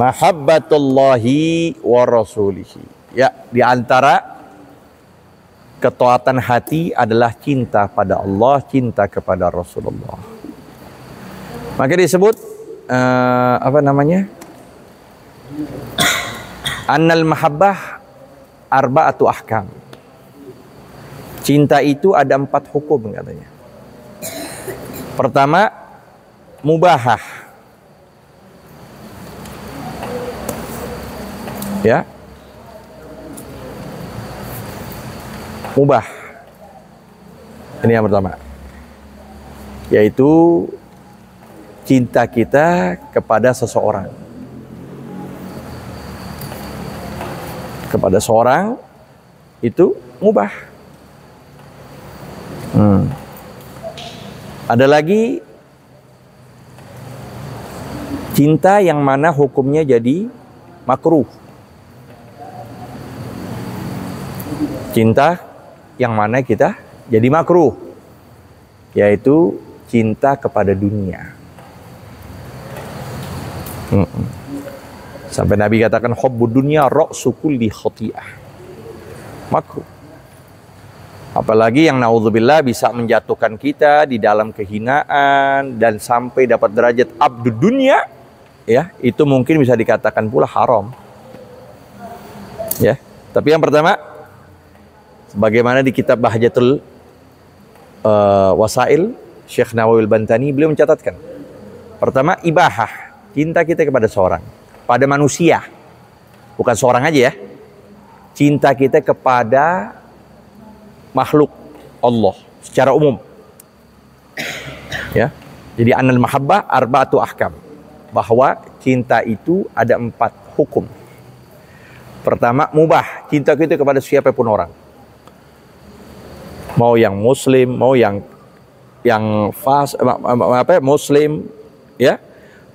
Mahabbatullahi wa rasulihi. Ya, di antara ketaatan hati adalah cinta pada Allah, cinta kepada Rasulullah. Maka disebut Annal mahabbah arba'atu ahkam. Cinta itu ada 4 hukum katanya. Pertama, mubahah. Ya. Mubah. Ini yang pertama. Yaitu cinta kita kepada seseorang. Kepada seorang itu mubah. Ada lagi cinta yang mana hukumnya jadi makruh. Cinta yang mana kita jadi makruh, yaitu cinta kepada dunia. Sampai Nabi katakan hubbud dunya ra'su kulli khati'ah. Makruh. Apalagi yang naudzubillah bisa menjatuhkan kita di dalam kehinaan dan sampai dapat derajat abdud dunya, ya, itu mungkin bisa dikatakan pula haram. Ya, tapi yang pertama, sebagaimana di kitab Bahjatul Wasail Syekh Nawawi Al-Bantani, beliau mencatatkan, pertama ibahah, cinta kita kepada seorang, pada manusia, bukan seorang aja ya, cinta kita kepada makhluk Allah secara umum. Ya. Jadi annal mahabbah arba'atu ahkam. Bahwa cinta itu ada 4 hukum. Pertama, mubah, cinta kita kepada siapapun orang. Mau yang muslim, mau yang muslim, ya.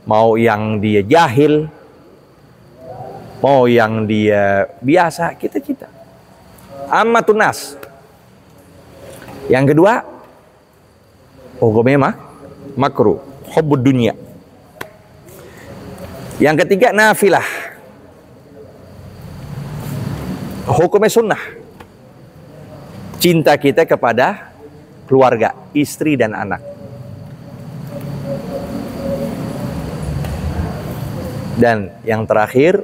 Mau yang dia jahil, mau yang dia biasa, kita cinta. Ammatun nas. Yang kedua, hukumnya makruh, hubbud dunya. Yang ketiga, nafilah, hukumnya sunnah. Cinta kita kepada keluarga, istri dan anak. Dan yang terakhir,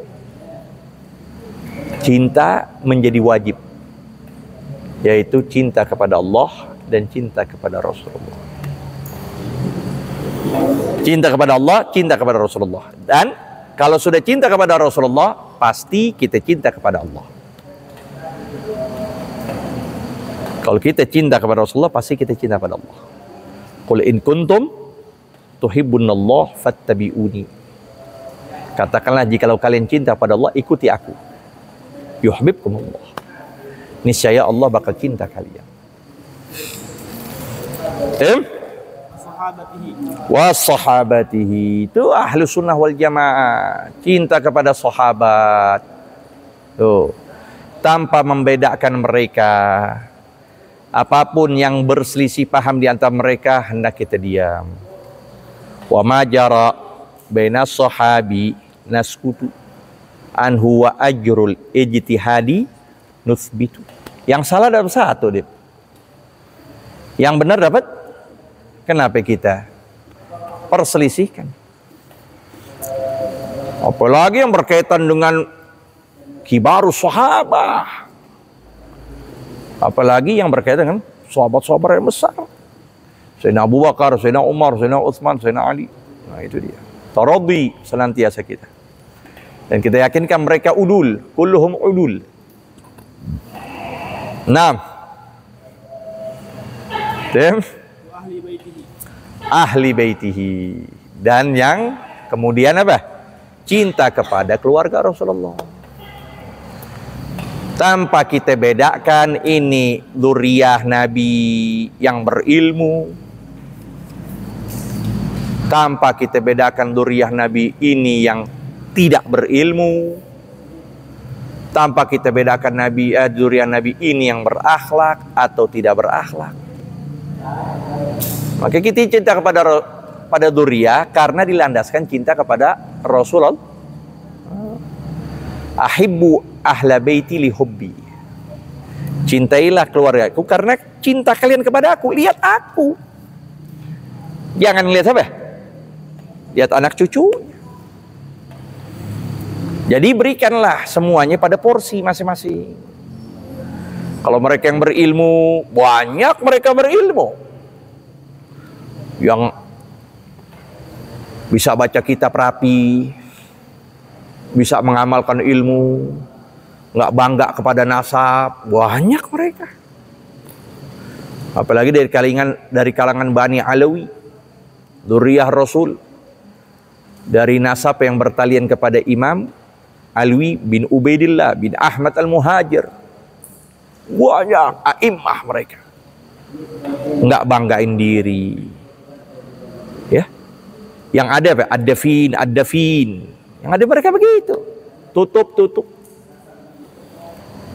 cinta menjadi wajib, yaitu cinta kepada Allah dan cinta kepada Rasulullah. Cinta kepada Allah, cinta kepada Rasulullah. Dan kalau sudah cinta kepada Rasulullah, pasti kita cinta kepada Allah. Kalau kita cinta kepada Rasulullah, pasti kita cinta kepada Allah. Qul in kuntum tuhibbunallah fattabi'uni. Katakanlah, jikalau kalian cinta kepada Allah, ikuti aku. Yuhibbukumullah. Niscaya Allah bakal cinta kalian. Sahabatihi. Itu ahlu sunnah wal jamaah. Cinta kepada sahabat. Tuh. Tanpa membedakan mereka. Apapun yang berselisih paham di antara mereka, hendak kita diam. Wa ma jara baina sahabi naskutu anhu wa ajrul ijtihadi nuthbitu. Yang salah dapat 1, Dip. Yang benar dapat, kenapa kita perselisihkan? Apalagi yang berkaitan dengan kibarus sahabah. Apalagi yang berkaitan dengan sahabat-sahabat yang besar. Sayyidina Abu Bakar, Sayyidina Umar, Sayyidina Utsman, Sayyidina Ali. Nah, itu dia. Taradhi senantiasa kita. Dan kita yakinkan mereka ulul, kulluhum ulul. Ahli baitihi. Dan yang kemudian apa? Cinta kepada keluarga Rasulullah. Tanpa kita bedakan ini dzurriyyah Nabi yang berilmu. Tanpa kita bedakan dzurriyyah Nabi ini yang tidak berilmu. tanpa kita bedakan Nabi, zuriat Nabi ini yang berakhlak atau tidak berakhlak. Maka kita cinta pada zuriat karena dilandaskan cinta kepada Rasulullah. Ahibbu ahla baiti li hubbi. Cintailah keluargaku karena cinta kalian kepada aku. Lihat aku. Jangan lihat apa? Lihat anak cucu. Jadi berikanlah semuanya pada porsi masing-masing. Kalau mereka yang berilmu, banyak mereka berilmu. Yang bisa baca kitab rapi, bisa mengamalkan ilmu, nggak bangga kepada nasab, banyak mereka. Apalagi dari kalangan Bani Alawi, dzurriyyah Rasul, dari nasab yang bertalian kepada Imam Alwi bin Ubaidillah bin Ahmad al-Muhajir. Banyak a'immah mereka. Nggak banggain diri. Ya. Yang ada apa? Ad-dafin. Yang ada mereka begitu. Tutup.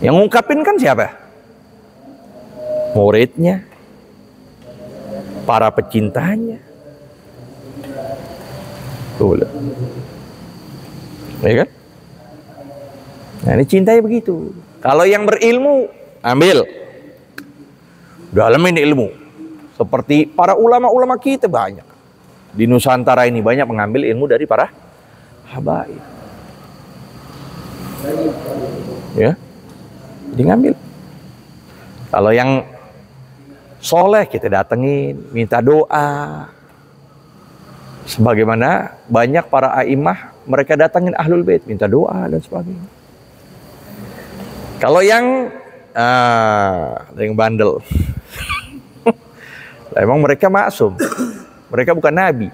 Yang ngungkapin kan siapa? Muridnya. Para pecintanya. Tuh. Ya kan? Nah, ini cintanya begitu. Kalau yang berilmu, ambil. Dalamin ilmu. Seperti para ulama-ulama kita banyak. Di Nusantara ini banyak mengambil ilmu dari para habaib. Ya. Jadi ngambil. Kalau yang soleh kita datengin, minta doa. Sebagaimana banyak para a'immah mereka datangin ahlul bait, minta doa dan sebagainya. Kalau yang bandel, emang mereka maksum, mereka bukan nabi,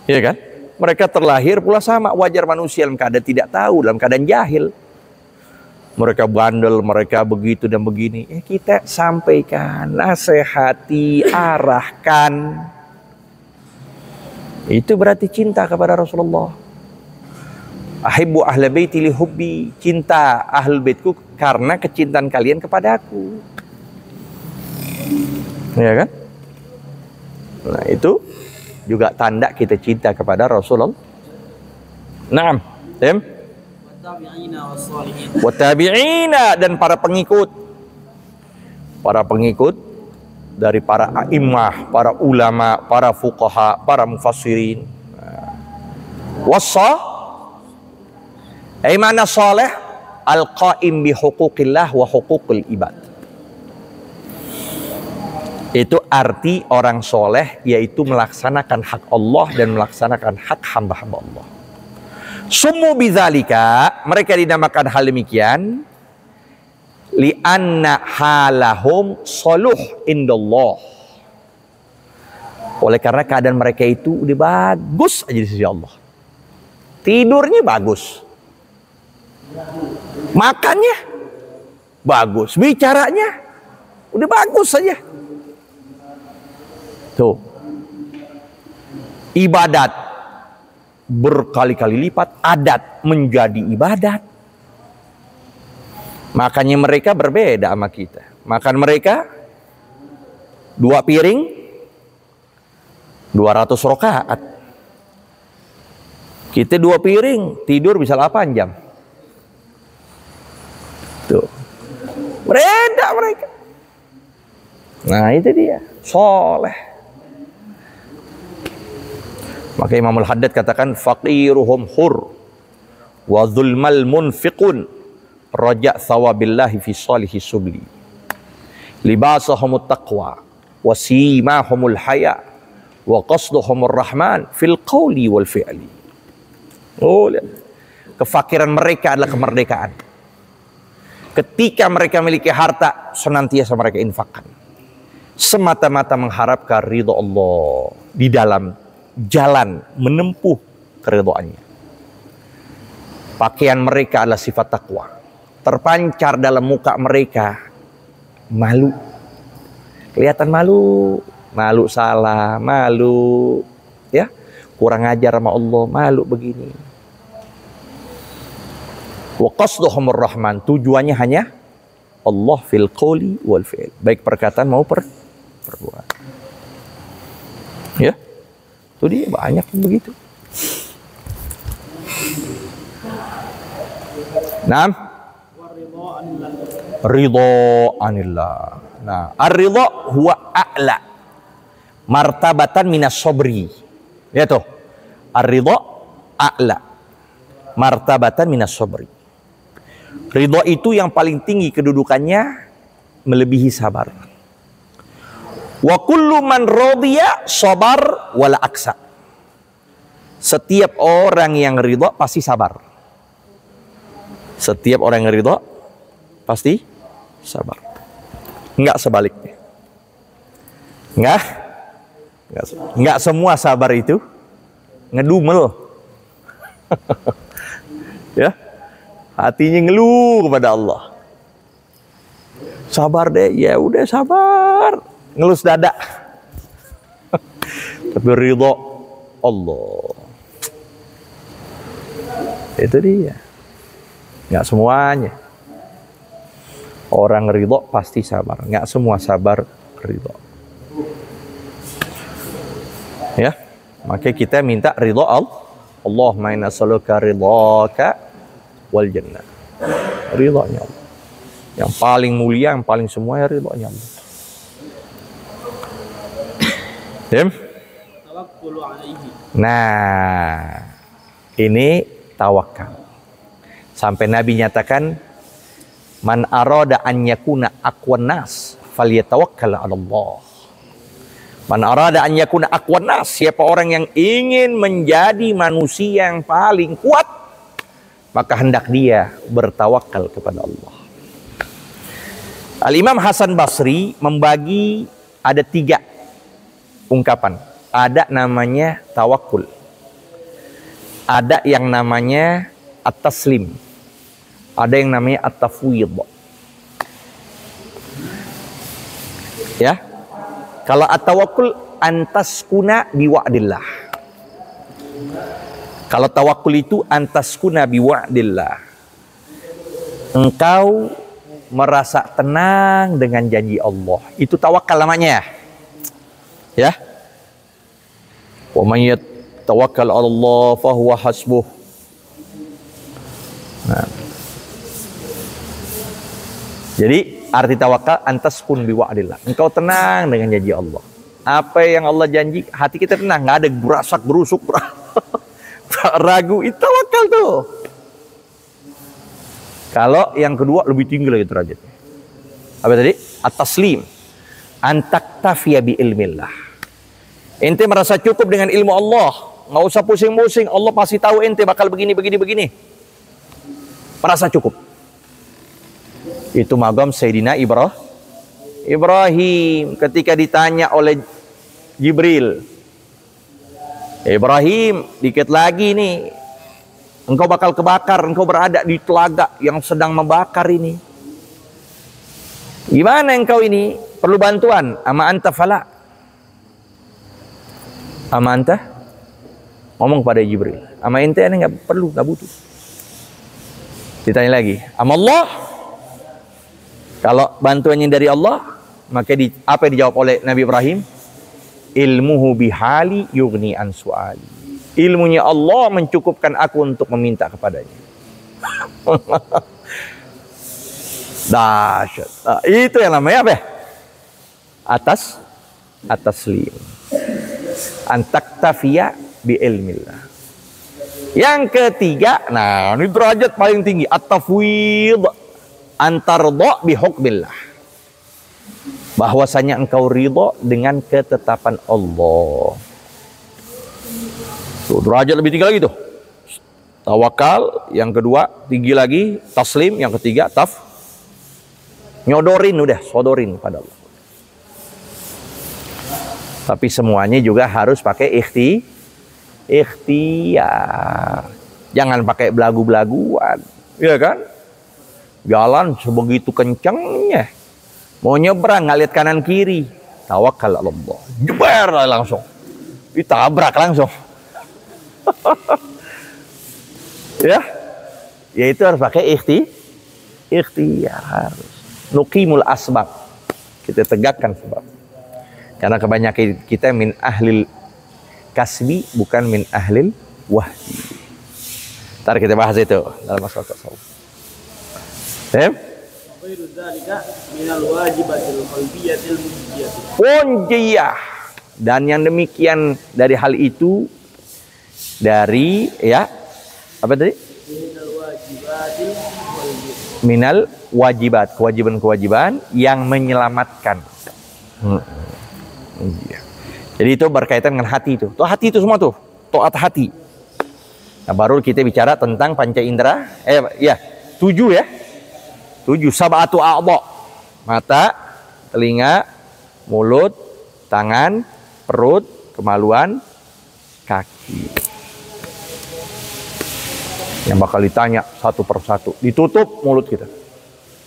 iya kan? Mereka terlahir pula sama, wajar manusia dalam keadaan tidak tahu, dalam keadaan jahil. Mereka bandel, mereka begitu dan begini. Kita sampaikan, nasihati, arahkan. Itu berarti cinta kepada Rasulullah. Ahibbu ahla baiti li hubbi, cinta ahlul baitku karena kecintaan kalian kepada aku. Ya kan? Nah, itu juga tanda kita cinta kepada Rasulullah. Naam, tem? Wa tabi'ina dan para pengikut. Para pengikut dari para a'immah, para ulama, para fuqaha, para mufassirin. Wassa mana soleh al-qaim bi huquqillah wa huquqil ibad. Itu arti orang soleh, yaitu melaksanakan hak Allah dan melaksanakan hak hamba-hamba Allah. Summu bidzalika, mereka dinamakan hal demikian li'anna halahum soluh indallah. Oleh karena keadaan mereka itu udah bagus aja di sisi Allah. Tidurnya bagus, makannya bagus, bicaranya udah bagus saja. Tuh, ibadat berkali-kali lipat, adat menjadi ibadat. Makannya mereka berbeda sama kita. Makan mereka 2 piring 200 rakaat. Kita 2 piring tidur bisa 8 jam. Tuh. Beda mereka. Nah, itu dia, soleh. Maka Imam Al-Haddad katakan faqiruhum hur wa zulmal munfiqun raja' thawabillahi fi salihi subli libasahumut taqwa wa simahumul haya wa qasduhumur rahman fil qawli wal fi'li. Oh, lihat. Kefakiran mereka adalah kemerdekaan. Ketika mereka memiliki harta, senantiasa mereka infakkan. Semata-mata mengharapkan ridho Allah di dalam jalan menempuh keridhoannya. Pakaian mereka adalah sifat takwa. Terpancar dalam muka mereka malu. Kelihatan malu, malu salah, malu ya, kurang ajar sama Allah, malu begini. Wa qasduhumur rahman, tujuannya hanya Allah fil qawli wal fi'l, baik perkataan mau perbuatan. Ya, itu dia banyak begitu. Naam, ridho anillah. Nah, ar-ridho huwa a'la martabatan minas sabri. Ya tuh, ar-ridho a'la martabatan minas sabri. Ridho itu yang paling tinggi kedudukannya, melebihi sabar. Wa kullu man radiya sabar wala aksa. Setiap orang yang ridho pasti sabar. Setiap orang yang ridho pasti sabar. Enggak sebaliknya. Enggak semua sabar itu ngedumel. Ya. Hatinya ngeluh kepada Allah. Sabar deh, ya udah sabar. Ngelus dada. Tapi ridho Allah. Itu dia. Nggak semuanya. Orang ridho pasti sabar. Nggak semua sabar ridho. Ya, maka kita minta ridho Allahumma inna nas'aluka ridhaka wal jannah. Ridhonya Allah. Yang paling mulia, yang paling semua ya ridhonya Allah. Nah, ini tawakal. Sampai Nabi nyatakan, man arada an yakuna aqwan nas falyatawakkal 'ala Allah. Man arada an yakuna aqwan nas, siapa orang yang ingin menjadi manusia yang paling kuat, maka hendak dia bertawakal kepada Allah. Al-Imam Hasan Basri membagi ada 3 ungkapan. Ada namanya tawakul. Ada yang namanya at-taslim. Ada yang namanya at-tafwid. Ya. Kalau at-tawakkul antaskuna biwa'dillah. Kalau tawakul itu antaskuna biwa'dillah. Engkau merasa tenang dengan janji Allah. Itu tawakal namanya. Ya. Wa may yatawakkal 'ala Allah fa huwa hasbuh. Nah. Jadi arti tawakal antaskun biwa'dillah. Engkau tenang dengan janji Allah. Apa yang Allah janji, hati kita tenang, nggak ada berasak berusuk, ragu. Itu tawakal tuh. Kalau yang kedua lebih tinggi lagi derajatnya. Apa tadi? At-taslim. Antaktafiya bi ilmillah. Ente merasa cukup dengan ilmu Allah, nggak usah pusing-pusing. Allah pasti tahu ente bakal begini. Merasa cukup. Itu magam Sayyidina Ibrahim ketika ditanya oleh Jibril, Ibrahim, dikit lagi nih engkau bakal kebakar, engkau berada di telaga yang sedang membakar ini. Gimana engkau ini? Perlu bantuan? Ama anta fala. Ama anta? Ngomong pada Jibril. Ama ente ini nggak perlu, nggak butuh. Ditanya lagi. Ama Allah? Kalau bantuannya dari Allah, maka apa yang dijawab oleh Nabi Ibrahim? Ilmuhu bihali yughni an su'ali. Ilmunya Allah mencukupkan aku untuk meminta kepadanya. Dahsyat. Nah, itu yang namanya apa? At-taslim. Antaktafiya bi ilmillah. Yang ketiga, nah ini derajat paling tinggi, at-tafwid. Antardo bi hukmillah. Bahwasanya engkau ridho dengan ketetapan Allah. Tuh, derajat lebih tinggi lagi tuh. Tawakal, yang kedua tinggi lagi, taslim, yang ketiga nyodorin, udah sodorin pada Allah. Tapi semuanya juga harus pakai ikhtiar. Jangan pakai belagu-belaguan, ya kan? Jalan sebegitu kencangnya, mau nyebrang nggak lihat kanan kiri, tawakal Allah, jeber langsung, ditabrak langsung. Ya, Yaitu harus pakai ikhtiar harus. Nuqimul asbab. Kita tegakkan sebab. Karena kebanyakan kita min ahlil kasbi bukan min ahlil wahdi. Ntar kita bahas itu dalam masalah tasawuf. Punjiyah. Dan yang demikian dari hal itu dari ya apa tadi? Minal wajibat, kewajiban-kewajiban yang menyelamatkan. Jadi itu berkaitan dengan hati itu. Tuh hati itu semua tuh, taat hati. Nah, baru kita bicara tentang panca indera. 7 ya. 7 sab'atu a'dha. Mata, telinga, mulut, tangan, perut, kemaluan, kaki. Yang bakal ditanya satu persatu. Ditutup mulut kita.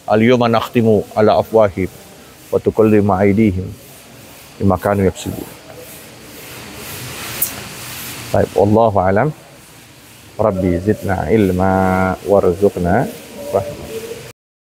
Al-yawma nakhtimu ala afwahim wa tukallimu aydihim bima kanu yaksubun. Baik, wallahu alam. Rabbi zidna ilma warzuqna rahmah.